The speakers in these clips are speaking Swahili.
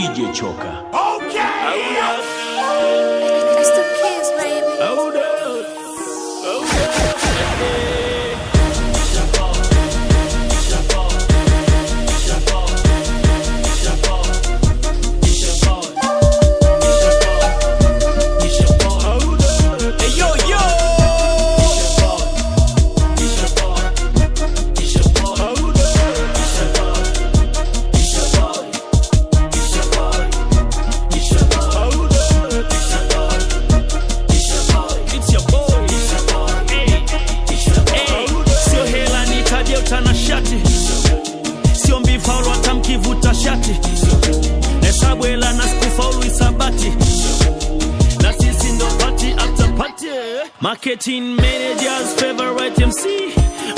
DJ Choka. Okay. It's the kids, baby. Hold up. Sio mbifaulu hata mkivuta shati, hesabu hela na sikufaulu isabati, na sisi ndo party after party. Marketing managers favorite MC,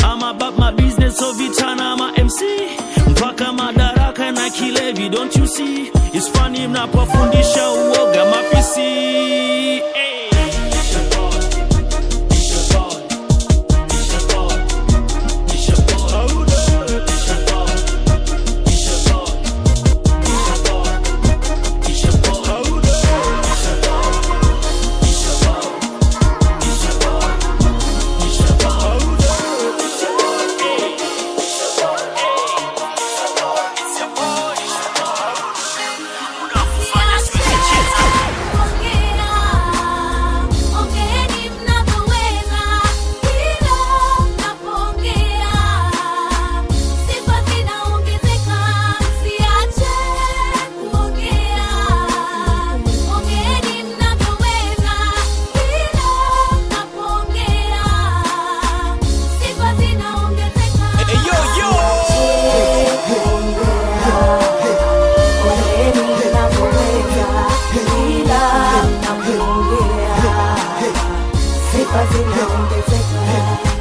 I'm about my business so vitana I'm a MC, mpaka madaraka na kilevi. Don't you see it's funny mnapofundisha uoga mafisi.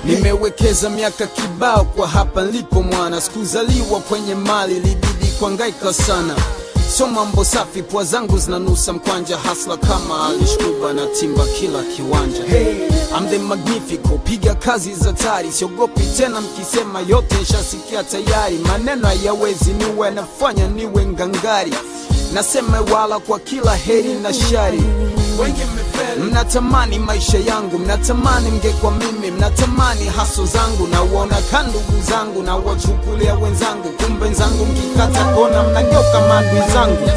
Nimewekeza miaka kibao kwa hapa nilipo mwana, sikuzaliwa kwenye mali, libidi kuhangaika sana. So mambo safi, pua zangu zinanusa mkwanja, hasla kama alishkuba na timba kila kiwanja. I'm the magnifico, piga kazi za tari, siogopi tena mkisema yote nishasikia tayari. Maneno hayawezi niwe nafanya niwe ngangari, nasema wala kwa kila heri na shari. Mnatamani maisha yangu, mnatamani mngekuwa mimi, mnatamani haso zangu, na uona kandugu zangu na wachukulia wenzangu, kumbe zangu mkikata kona mnageuka maadui zangu.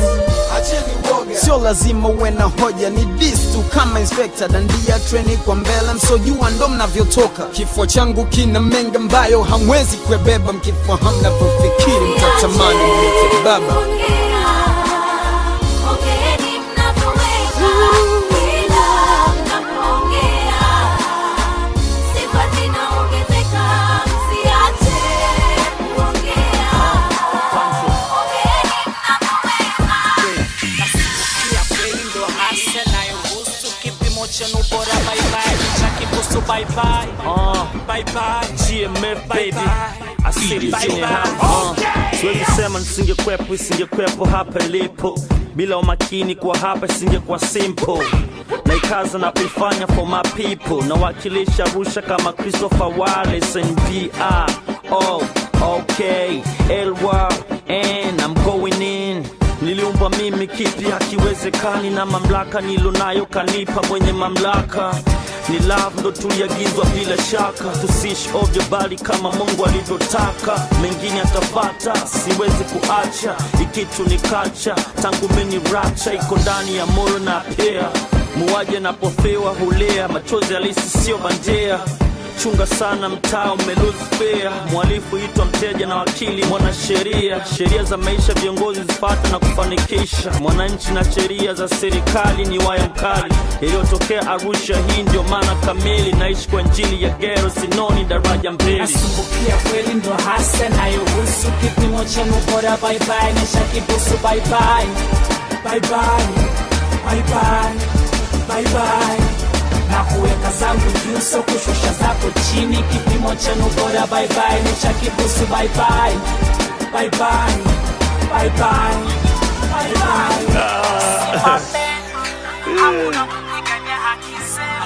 Sio lazima uwe na hoja, ni diss tu kama inspector, dandia treni kwa mbele, msojua ndo mnavyotoka. Kifua changu kina menga mbayo hamwezi kuebeba, mkifahamu napofikiri mtatamani mwite baba. Bye bye, bye bye, GMF baby, I see it in the house. Siwezi sema nisingekwepo, isingekwepo hapa ilipo, bila umakini kwa hapa isingekuwa simple. Naikaza na kuifanya for my people, na wakilisha Arusha kama Christopher Wallace NPR. Oh, okay, LYN, I'm going in. Niliumba mimi kipi hakiwezekani, na mamlaka nilonayo kanipa mwenye mamlaka. Ni love ndo tuliagizwa bila shaka, tusiishi ovyo bali kama Mungu alivyotaka. Mengine atapata, siwezi kuacha, ikitu ni kacha, tangu meni racha, iko ndani ya moyo na pia. Muwaje napofiwa hulea, machozi halisi sio bandia. Chunga sana mtaa umelose fair, mwalifu itwa mteja na wakili mwana sheria. Sheria za maisha viongozi zipata na kufanikisha, mwananchi na sheria za serikali ni waya mkali. Iliyotokea Arusha hii ndio maana kamili, naishi kwa njili ya gero sinoni daraja mbili. Asumbukia kweli ndo hasa na yuhusu, kipimo chenu bora bye bye, nesha kibusu bye bye. Bye bye, bye bye, bye bye. Na kuweka zangu juu so kushusha zako chini, kipimo chenu bora bye bye, nesha kibusu bye bye. Bye bye, bye bye, bye bye. Hakuna kupigania haki zetu.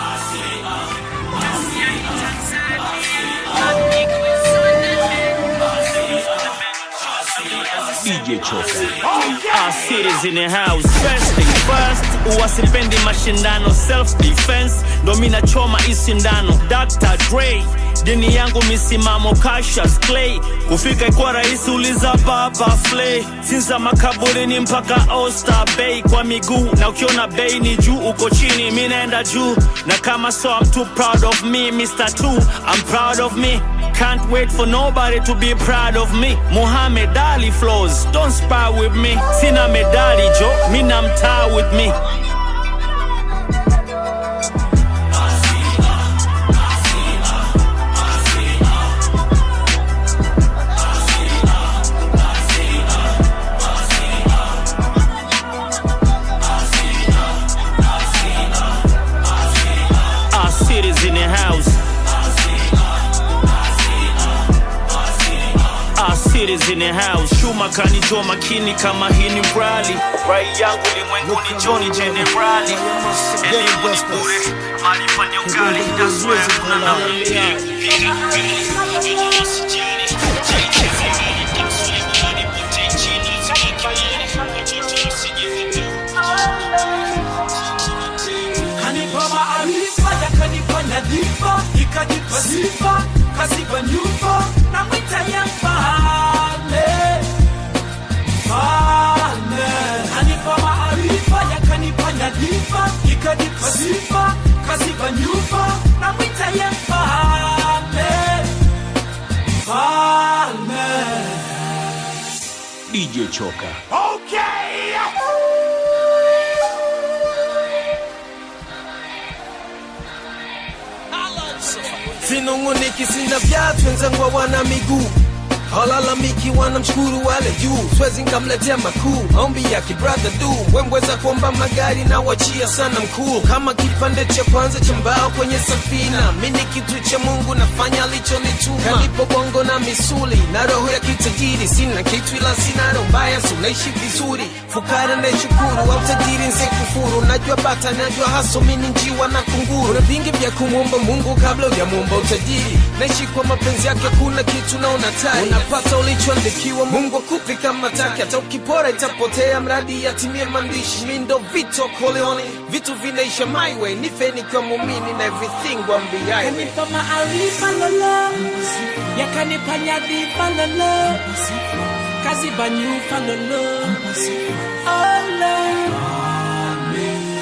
DJ Choka. Our cities in the house. First thing first, uwasipendi mashindano. Self defense, ndo mina choma isindano. Dr. Dre, dini yangu misimamo. Cassius Clay, kufika kwa rahisi uliza Baba Flay. Sinza makaburini mpaka Oyster Bay kwa miguu. Na ukiona bay ni juu, uko chini minaenda juu. Na kama so I'm too proud of me, Mr. 2, I'm proud of me. Can't wait for nobody to be proud of me. Muhammad Ali flows, don't spar with me. Sina medali jo, mina mtaa with me. Our cities in the house. Our cities in the house. Shuma kanijua makini kama hii ni rally. Rai yangu limwenguni Johnny Generali. Elimu ni bure, maarifa ni ugali. That's why hakuna na mpira. Kanipa maarifa yakanipa nyadhifa, ikajipa sifa, kaziba nyufa, na mwita ya mfalme. Kanipa maarifa yakanipa nyadhifa, ikajipa sifa, kaziba nyufa, na mwita ya mfalme. DJ Choka. Sinunguniki sina viatu wenzangu wana miguu. Halalamiki wanamshukuru wale juu. Swezi nkamletea makuu, maombi ya kibrother du. Wembweza kuomba magari na wachia sana mkuu. Kama kipande cha kwanza cha mbao kwenye safina. Mini kitu cha Mungu nafanya alichonituma. Kanipo bongo na misuli na roho ya kitajiri. Sina kitu ila sina roho mbaya, so naishi vizuri. Fukara na shukuru, au tajiri nse kufuru. Najua bata, najua haso, mini njiwa na kunguru. Kuna vingi vya kumuomba Mungu kabla hujamuomba utajiri. Naishi kwa mapenzi yake, kuna kitu naona tai. Unapata ulichoandikiwa, Mungu akupi kama taki. Hata ukipora itapotea, mradi yatimie maandishi. Mindo Vito Corleone, vitu vinaisha my way. Nife nikiwa muumini na everything wambiaye. Kanipa maarifa lolo, yakanipa nyadhifa lolo, kaziba nyufa lolo.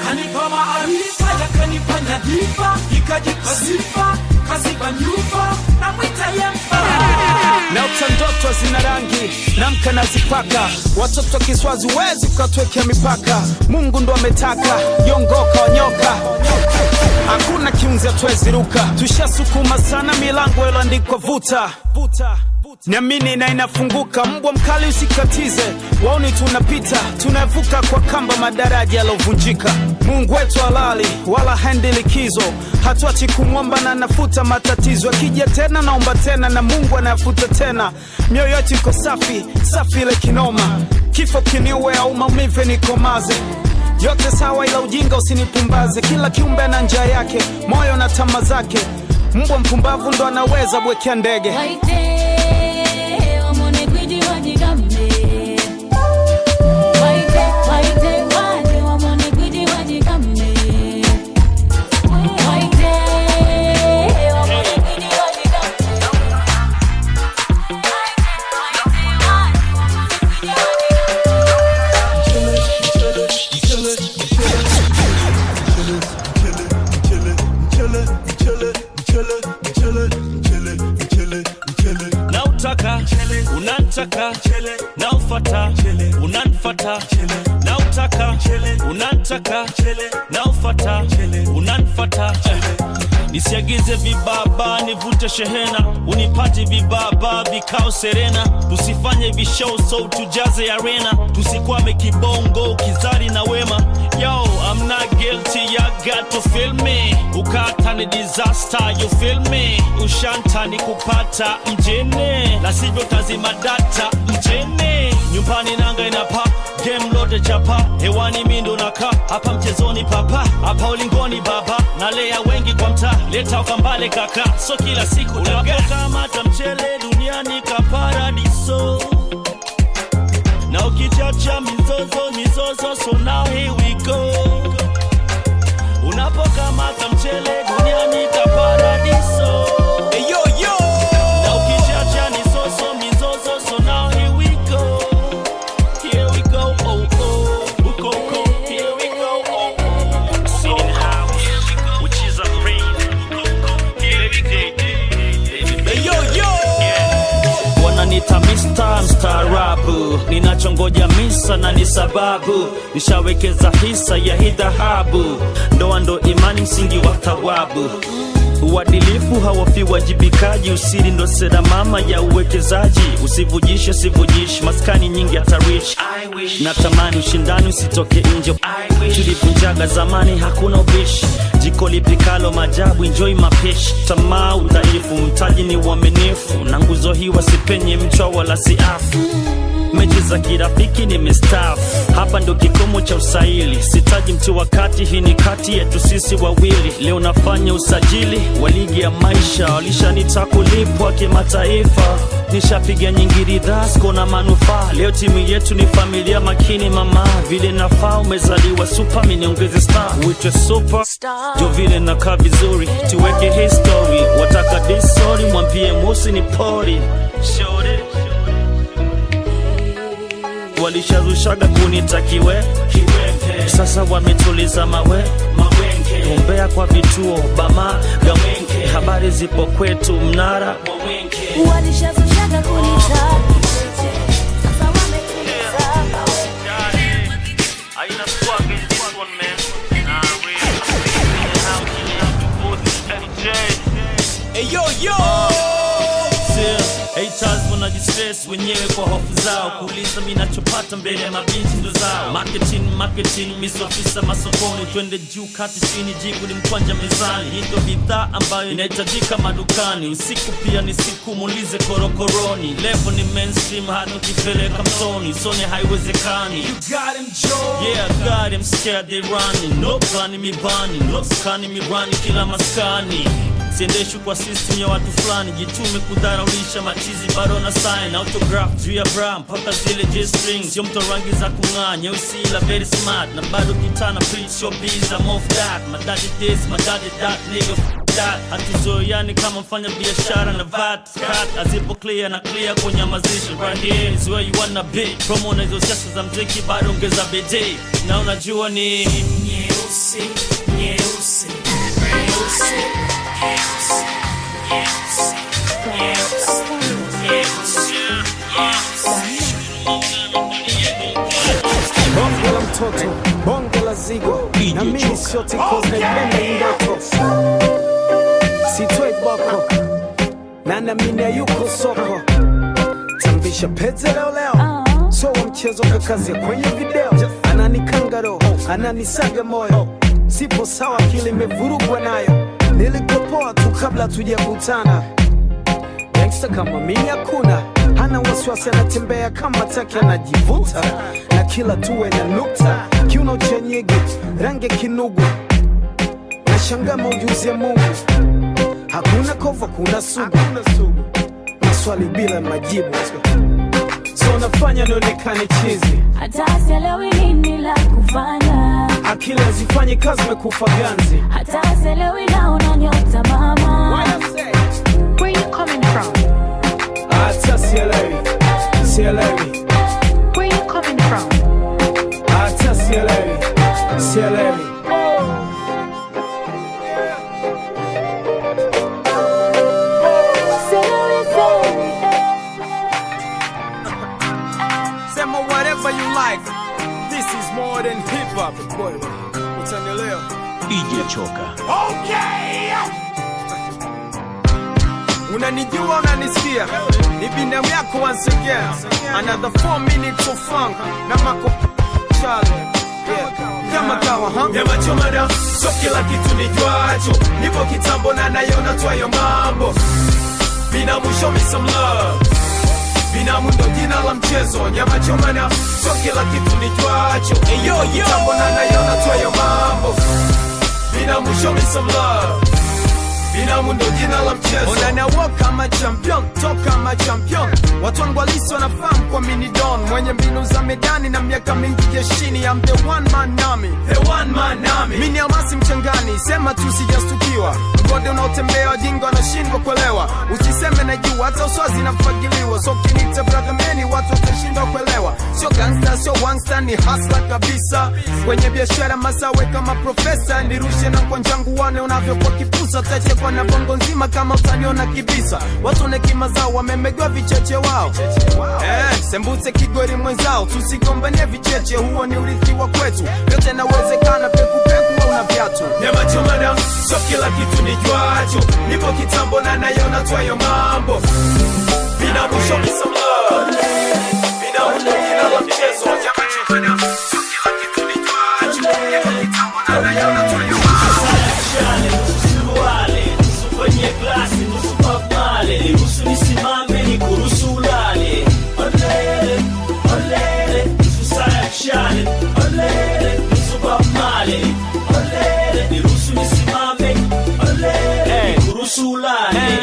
Kanipa maarifa yakanipa nyadhifa, ikajipa sifa, kaziba nyufa, na mwita ya mfalme. Na utandoto zina rangi, namka na zipaka. Watoto kiswazi wezi kukatwekea mipaka. Mungu ndo ametaka, yongoka wanyoka. Hakuna kiunzi hatuwezi ruka. Tushasukuma sana milango iloandikwa vuta. Niamini na inafunguka, mbwa mkali usikatize. Waoni tunapita, tunavuka kwa kamba madaraja yalovunjika. Mungu wetu halali, wala haendi likizo. Hatuachi kumwomba na nafuta matatizo. Akija tena naomba tena na Mungu anafuta tena. Mioyo yetu iko safi, safi ile kinoma. Kifo kiniue au maumivu nikomaze. Yote sawa ila ujinga usinipumbaze. Kila kiumbe na njia yake, moyo na tamaa zake. Mbwa mpumbavu ndo anaweza bwekea ndege. Unataka, naufata, unanfata. Nautaka, unataka, naufata, unanfata. Nisiagize vibaba, nivute shehena. Unipati vibaba, vikao serena. Tusifanye vishow so tujaze arena. Tusikwame kibongo, kizari na wema. Yo, I'm not guilty, you got to feel me. Ukata ni disaster, you feel me. Ushanta ni kupata mjene, la sivyo tazima data mjene. Nyumbani nanga inapa, game lote chapa. Hewani mindo naka, hapa mchezoni papa. Hapa ulingoni baba, nalea wengi kwa mta. Leta ukambale kaka, so kila siku unapoka mata mchele duniani ka paradiso. Na wananita Mr. Mstaarabu. Ninachongoja misa na ni sababu nishawekeza hisa ya hii dhahabu. Ndoa ndo imani, msingi wa thawabu. Uadilifu hawafi wajibikaji, usiri ndo sera mama ya uwekezaji. Usivujishe sivujishi, maskani nyingi hatarishi. Natamani ushindani usitoke nje, tulivunjaga zamani hakuna ubishi. Jiko lipikalo majabu, enjoy mapishi. Tamaa udhaifu, mtaji ni uaminifu. Na nguzo hii wasipenye mchwa wala siafu. Mechi za kirafiki ni mestaafu, hapa ndo kikomo cha usaili. Sitaji mtu wakati, hii ni kati yetu sisi wawili. Leo nafanya usajili wa ligi ya maisha, walishanita kulipwa kimataifa. Nishapiga nyingi ridhaa, siko manufaa. Leo timu yetu ni familia makini mama. Vile nafaa umezaliwa super, mimi niongeze star. Uitwe super, jo vile nakaa vizuri. Tuweke history, wataka disori, mwambie Musi ni pori. Walishazushaga kunitakiwe kiwete, sasa wametuliza mawenge. Gombea kwa vituo bama gawenge, habari zipo kwetu mnara mwenge. Walishazushaga kunitakiwe kiwete, sasa wametuliza mawenge. Aina swag in this one man. Nah real. How can you have to hey yo yo. Haters wanajistress wenyewe kwa hofu zao, kuuliza mimi nachopata mbele ya mabinti ndo zao. Marketing, misofisa masokoni, twende juu kati chini, jibu ni mkwanja mezani. Hii ndo bidhaa ambayo inahitajika madukani. Usiku pia ni siku, muulize korokoroni. Level ni mainstream, hadi ukipeleka mtoni, sone haiwezekani. You got him Joe, yeah I got him scared they running. No plan me bunny, no scan me running kila maskani. Siendeshu kwa system ya watu fulani, jitume kudharaulisha machizi bado na sign. Autograph juu ya bra mpaka zile G-strings. Sio mto rangi za kung'aa, nyeusi ila very smart. Na bado kitana preach your biz, I'm off that. My daddy this, my daddy that, nigga that. Hatuzoeani kama mfanya biashara na VAT cut. Azipo clear na clear kunyamazisha. Right here is where you wanna be. Promo na hizo siasa za mziki bado ongeza bidii. Na unajua ni nyeusi, nyeusi, nyeusi. Bonge la mtoto, bonge la zigo, na mimi sio tikoze naipenda ndoto. Sitoi boko, na mimi yuko soko. Tambisha pete leo, so mchezo kakazi kwenye video. Ananikangaro, ananisaga moyo. Sipo sawa kile imevurugwa nayo. Nilikopoa tu kabla tujakutana. Gangsta kama mimi hakuna, hana wasiwasi, anatembea kama taki anajivuta. Na kila tuwe na nukta, kiuno cha nyege, rangi kinugu. Nashangaa maujuzi ya Mungu, hakuna kova kuna sugu. Maswali bila majibu, so nafanya nionekane chizi. Hata sielewi nini la kufanya, akili hazifanye kazi, mekufa ganzi. hata sielewi na unanyota mama. Where you coming from? Hata sielewi. Where you coming from? Hata sielewi. Sema whatever you like. This is more than hip hop. Boy, utanielewa. DJ Choka. Okay. Unanijua, unanisikia, ni binamu yako once again. Another 4 minutes of funk na mako chale. Kama kawa, Nyama choma da, so kila kitu nijuacho. Nipo kitambo na nayona twayo mambo. Binamu show me some love. Binamu ndo jina la mchezo. Nyama choma da, so kila kitu nijuacho. Nipo kitambo na nayona twayo mambo. Binamu show me some love. Binamu ndo jina la mchezo. Onana walk kama champion, talk kama champion. Watu wangu halisi wanafahamu kwa mini don. Mwenye mbinu za medani na miaka mingi jeshini. I'm the one man army, The one man army. mini almasi mchangani, sema tu sijastukiwa. Mgode unaotembea wajinga wanashindwa kuelewa. Usiseme na juu, hata uswazi nafagiliwa. So kinita brother many watu watashindwa kuelewa. Sio gangster, sio wangster, ni hustler kabisa. Kwenye biashara masawe kama profesa. Nirushe na kwa njangu wane unavyokuwa kipusa. Tache kwa na bongo nzima kama utaniona kibisa. Watu nekima zao wamemegwa vicheche wao. Sembuse kigori mwenzao. Tusigombanie vicheche, huo ni urithi wa kwetu. Yote nawezekana peku peku au na viatu. Nyama chomana, so kila kitu ni juacho. Nipo kitambo na nayona tuayo mambo. Bina mwisho kisa mlao. Bina mwisho kina la mchezo. Nyama chomana, so kila kitu ni juacho. Nipo kitambo na nayona tuayo mambo. Shale, nusu wale, nusu kwenye glasi, nusu papale. Nusu nisimame ni kurusu ulale. Olele, olele, nusu saya shale. Olele, nusu papale. Olele, nirusu nisimame. Olele, ni kurusu ulale.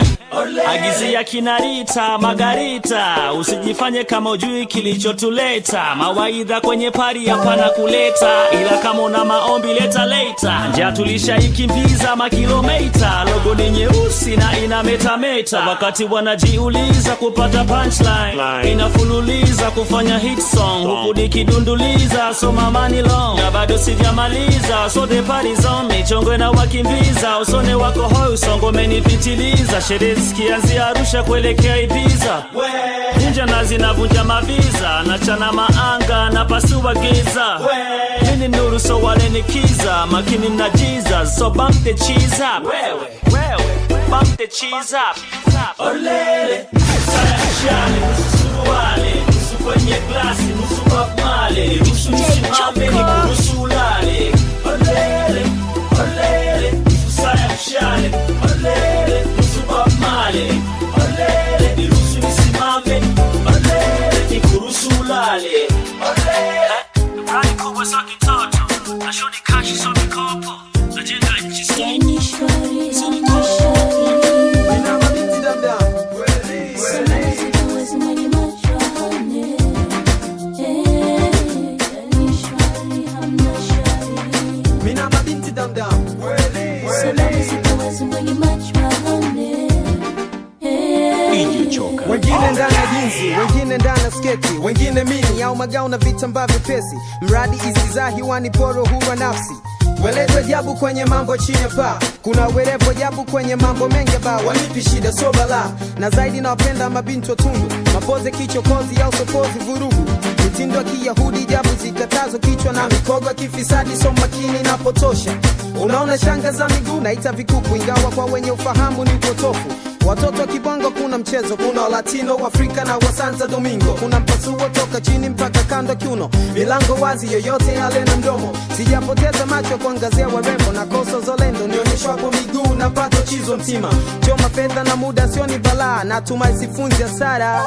Agizia kinarita, Margarita. Usijifanye kama ujui kilichotuleta. Mawaidha kwenye pari hapana kuleta. Ila kama una maombi leta later. Njia tulishaikimbiza makilomita. Logo ni nyeusi na ina metameta. Wakati wanajiuliza kupata punchline, inafululiza kufanya hit song. Huku nikidunduliza so mamani long. Na bado sijamaliza so the party's on me. Chongwe na wakimbiza usone wako hoi usongo menipitiliza. Sherehe kianzia Arusha kuelekea Ibiza. Vunja nazi na vunja maviza. Nachana maanga na pasua giza. Mini nuru so wale ni kiza. Makini na Jesus so bump the cheese up. Bump the cheese up. Olele, saya shale, nusu suruale. Nusu kwenye glasi, nusu papmale. Nusu nisimame ni kurusu ulale. Olele, olele, nusu saya shale. Olele, nusu papmale. Olele, nirusu nisimame. Olele, ni kurusu ulale. Olele, rani kubwa za kitoto. Nashoni kashi so mikopo. Najenga nchi Yani shwari, yani shwari. Mina mabinti damdam. Salamu zitawezi mwenye macho hane. Yani shwari, hamna shwari. Mina mabinti damdam. Salamu zitawezi mwenye macho hane. Wengine ndani ya jinsi, wengine ndani ya sketi, wengine mini au magao na vitambaa vyepesi. Mradi isiza hiwani poro huwa nafsi. Weleto jabu kwenye mambo chini ya paa. Kuna werepo jabu kwenye mambo mengi ba. Wanipi shida so bala. Na zaidi na wapenda mabintu wa tundu. Mapoze kichokozi au sopozi vurugu. Mitindo kiyahudi jabu zikatazo kichwa na mikogo kifisadi so makini na potosha. Unaona shanga za miguu naita vikuku ingawa kwa wenye ufahamu ni upotofu. Watoto kibongo kuna mchezo, kuna Latino, Afrika na wa Santo Domingo. Kuna mpasuo toka chini mpaka kando kiuno. Milango wazi yoyote yale na mdomo. Sijapoteza macho kuangazia warembo na koso zolendo. Nionyeshwa kwa miguu na pato chizo mtima. Choma fedha na muda sio ni balaa. Natumai sifunzi hasara.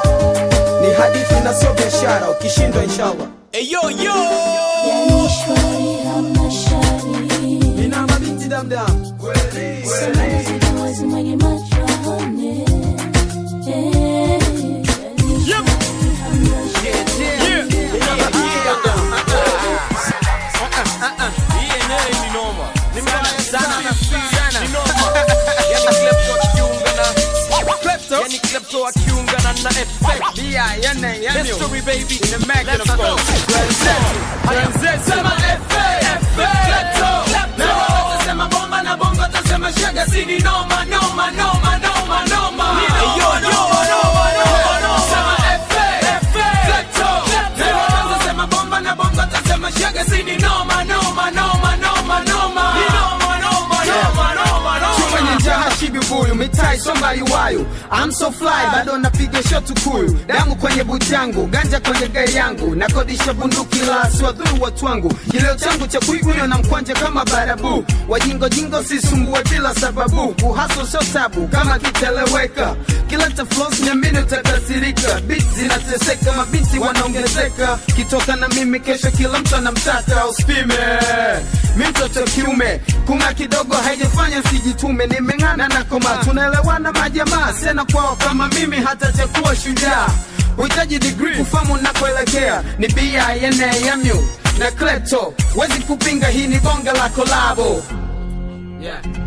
Ni hadithi na sio biashara. Ukishindwa inshallah. Yo. Yani shwari, hamna shwari. Mina mabinti damdam. Salamu zitawezi mwenye macho hane. Yani shwari, hamna shwari. Yani klepto akiungana na effect. History baby in the Mac of course. Sema effect. Sema bomba na bongo tasema shaga sini noma. Sema effect. Sema bomba na bongo tasema shaga sini noma. Buyu, mitai somba iwayu. I'm so fly, bado napiga shot kuyu. Damu kwenye buti yangu, ganja kwenye gari yangu. Nakodisha bunduki la siwadhuru watu wangu. Kileo changu cha kuigunywa na mkwanja kama barabu. Wajingo jingo sisumbua bila sababu. Uhaso sio tabu, kama kiteleweka. Kileta flows niamini utakasirika. Beats zinateseka, mabinti wanaongezeka. Kitoka na mimi kesho kila mtu anamtaka. Uspime, mi mtoto kiume. Kunga kidogo haijafanya sijitume. Nimeng'ana na koma, tunaelewana majamaa. Sena kwao kama mimi hata chakuwa shujaa. Uhitaji degree kufamu nakoelekea. Ni BINAMU na Klepto. Wezi kupinga hii ni bonga la kolabo.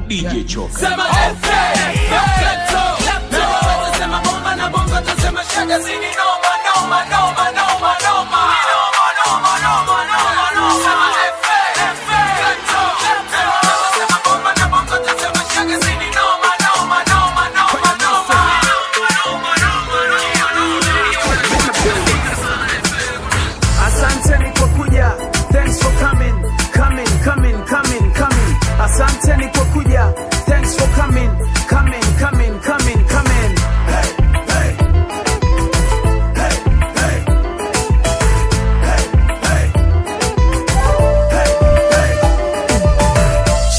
DJ Choka. Sema Klepto. Sema bomba na bongo tasema shaga zini noma noma noma noma noma noma noma noma noma noma sema efe efe sema bomba na bongo tasema shaga zini noma noma noma noma noma Asanteni kwa kuja, thanks for coming, coming, coming, coming, coming. Asanteni kwa kuja, thanks for coming, coming, coming, coming, coming. hey hey hey hey hey hey hey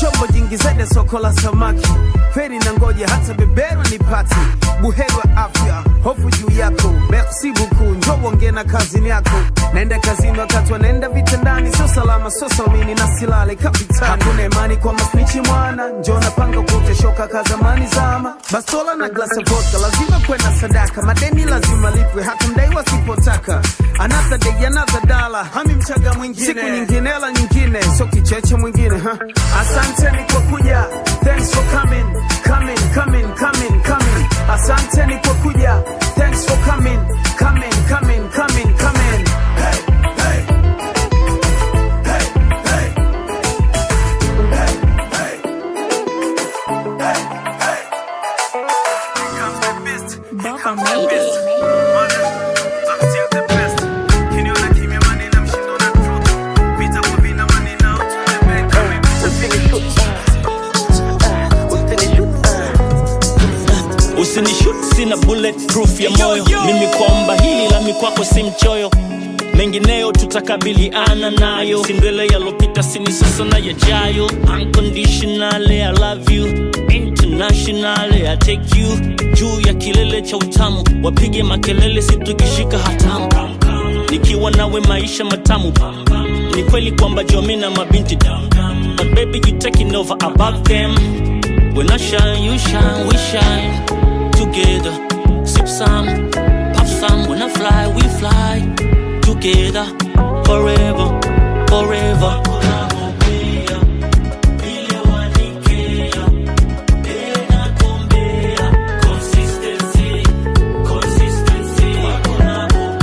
Chombo jingi zaidi soko la samaki, feri na ngoja hata beberwa ni pati. Buheri wa afya, hofu juu yako, merci beaucoup, njoo ongea na kazini yako. Naenda kazini wakati wanaenda vitandani, sio salama, sio saumini na silale kapitani. Hakuna imani kwa masnichi mwana, njoo napanga kuteshoka kazamani zama. Bastola na glasa vodka, lazima kwenda sadaka, madeni lazima lipwe, hata mdaiwa sipotaka. Another day, another dollar, hami mchaga mwingine, siku nyingine, hela nyingine, sio kicheche mwingine, Asanteni kwa kuja, thanks for coming, coming, coming, coming, coming. Asanteni kwa kuja, thanks for coming, coming, coming, coming, coming. hey hey hey hey hey hey hey Comes the best, Baba made it. I'm still the best. Kiniona kimya manina mshindo na truth. Vita kwa vina manina utume coming. Usinishut sina bulletproof ya moyo. Mimi kwamba hili la mikwako si mchoyo. Mengineyo tutakabiliana nayo. Sindwele yalopita sini sasa na yajayo. Unconditionally I love you, internationally I take you. Juu ya kilele cha utamu, wapige makelele situkishika hatamu. Nikiwa nawe maisha matamu. Ni kweli kwamba jomina mabinti down, but baby you taking over above them. When I shine, you shine, we shine together. Sip some, pop some. When I fly, we fly together. Forever, forever. Consistency, consistency.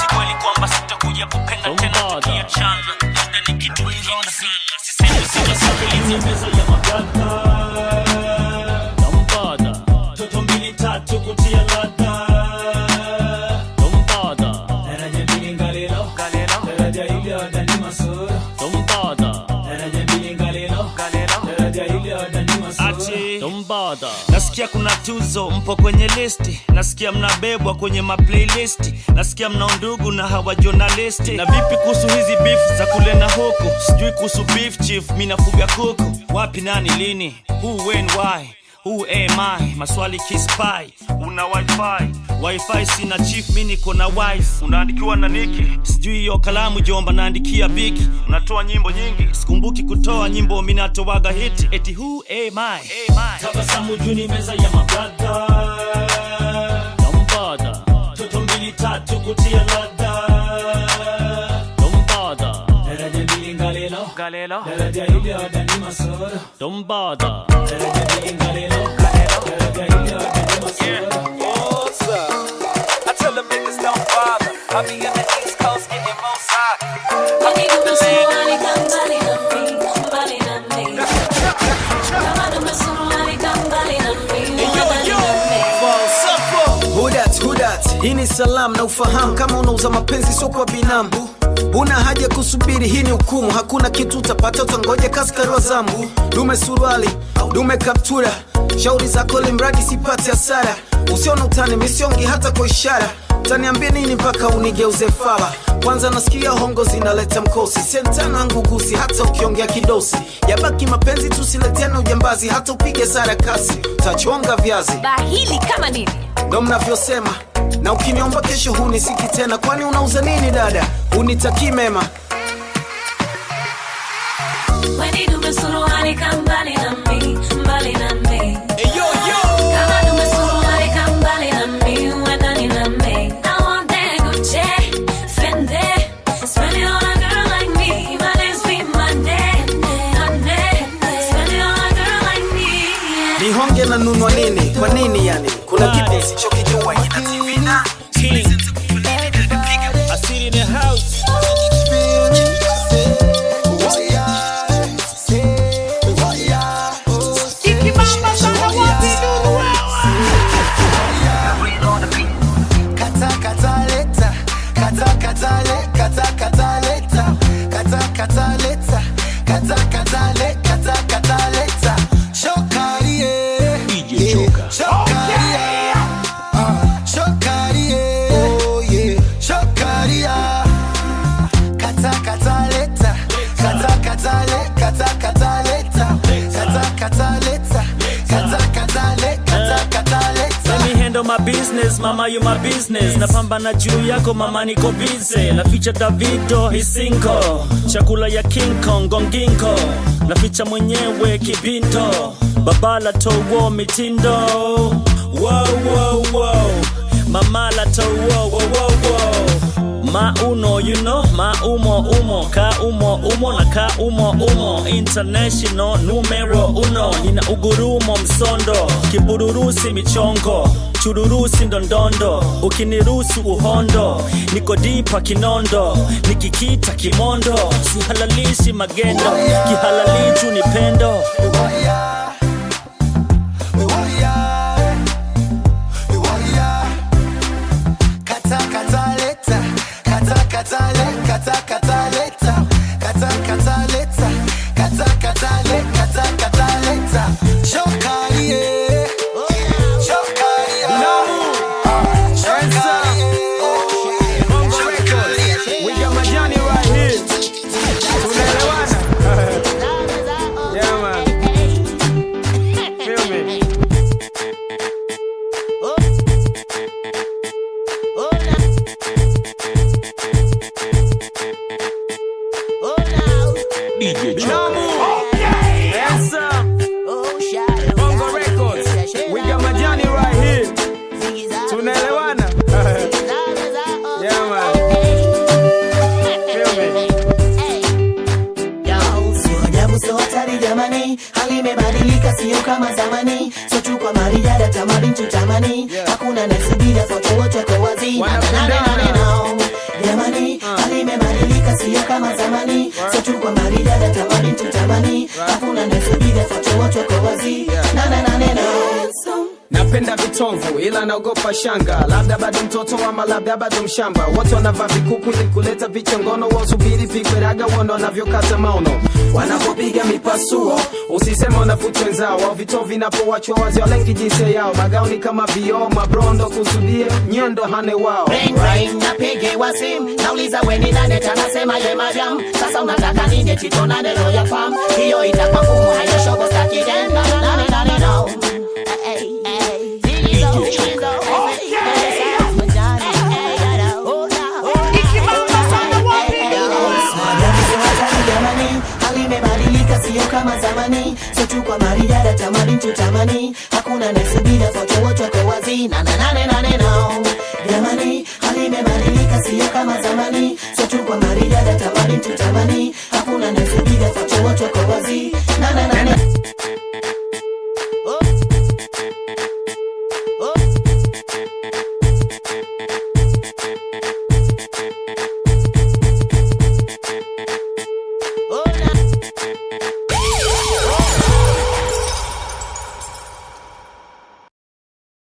Sikweli kwamba sitakuja kupenda tena tukiachana. Labda ni kitu kingine sana. Sisemi sina sabili meza ya maganda. Dombada toto mbili tatu kutia ladha. Dombada Daraja mbili ngalilo, daraja hili odani masura. dombada Daraja mbili ngalilo, daraja hili odani masura. ati dombada. Nasikia kuna tuzo mpo kwenye listi. Nasikia mnabebwa kwenye maplaylist. Nasikia mna undugu na hawa journalisti. Na vipi kuhusu hizi beef za kule na huku? Sijui kuhusu beef chief, mimi nafuga kuku. Wapi nani lini? Who when why? Who am I? Maswali kispy. Una wifi sina chief, mimi niko na wife. Unaandikiwa na Niki, sijui hiyo kalamu jomba naandikia Biki. Unatoa nyimbo nyingi, sikumbuki kutoa nyimbo, mimi natoaga hit. Eti who am I? Tabasamu juu ni meza ya mabrada. Dombada toto mbili tatu kutia ladha. Dombada Daraja mbili ngalilo, daraja hili odani masura. dombada. Daraja mbili ngalilo, daraja hili odani masura. What's up? I tell them niggas don't bother. I be in the East Coast getting more side. Kwani kumesuruali kambali na mi, mbali na mi. Kama kumesuruali kambali na mi, mbali na mi. Hudat, hii ni salamu na ufahamu. Kama unauza mapenzi sio kwa binamu, una haja kusubiri, hii ni hukumu. Hakuna kitu utapata, utangoja kaskari wa zambu. Dume suruali, dume kaptura, shauri zako limradi sipati hasara. Usione utani misiongi hata kwa ishara. Utaniambia nini mpaka unigeuze fala? Kwanza nasikia hongo zinaleta mkosi, sentana ngugusi hata ukiongea kidosi. Yabaki mapenzi tusiletena ujambazi, hata upige sarakasi utachonga viazi. Bahili kama nini? Ndo mnavyosema, na ukiniomba kesho hunisiki tena. Kwani unauza nini dada? Unitakii mema. Kwani kumesuruali kambali na mi, mbali na mi. Hey, yo, yo. Kama kumesuruali kambali na mi, mbali na mi. I want that Gucci, Fendi, spend it on a girl like me. My name's be my nanunua nini? Kwa nini yani? Kuna kipi sichokijua? Ina TV na I sit in the house. My business, mama you my business. Napambana juu yako mama niko busy. Naficha Davido hisinko, chakula ya King Kong gonginko. Naficha mwenyewe kibinto, babala towo mitindo. Wow wow wow, mama la towo wow wow wow. Ma uno, you know, ma umo, ka umo, na ka umo. International numero uno, nina ugurumo msondo, kibururusi michongo, chururusi ndondondo, ukinirusu uhondo, niko dipa kinondo, nikikita kimondo, sihalalishi magendo, kihalalichu ni pendo. DJ Choco. Bongo Records. We got Majani right here. Tunaelewana? Yeah man. Feel me? Sio ajabu so hatari jamani, hali imebadilika sio kama zamani. So chukua marijada tamaduni tutamani, hakuna nasubiri foto wote kwa wazi. Jamani, hali imebadilika sio kama zamani. So chukua marijada tamaduni tutamani, hakuna nasubiri foto wote kwa wazi. Napenda vitovu ila naogopa shanga, labda bado mtoto ama labda bado mshamba. Watu wanavaa vikuku ili kuleta vichongono, wasubiri pigwe raga uone wanavyokata maono, wanapopiga mipasuo. Usisema wanafuta wenzao, wao vitovu vinapowachwa wazi walengi jinsia yao. Magauni kama vioo, mabrondo kusudie nyendo hane wao. Ring ring napige wa simu, nauliza we ni nani, tanasema ye majam. Sasa unataka nini chitona neno ya fam, hiyo itakuwa ngumu hayo shobo staki denda. Nane no sio kama zamani. So chukua marijada tamaduni tutamani, hakuna nasubira foto wote kwa wazi. Nane no jamani, hali imebadilika sio kama zamani. So chukua marijada tamaduni tutamani, hakuna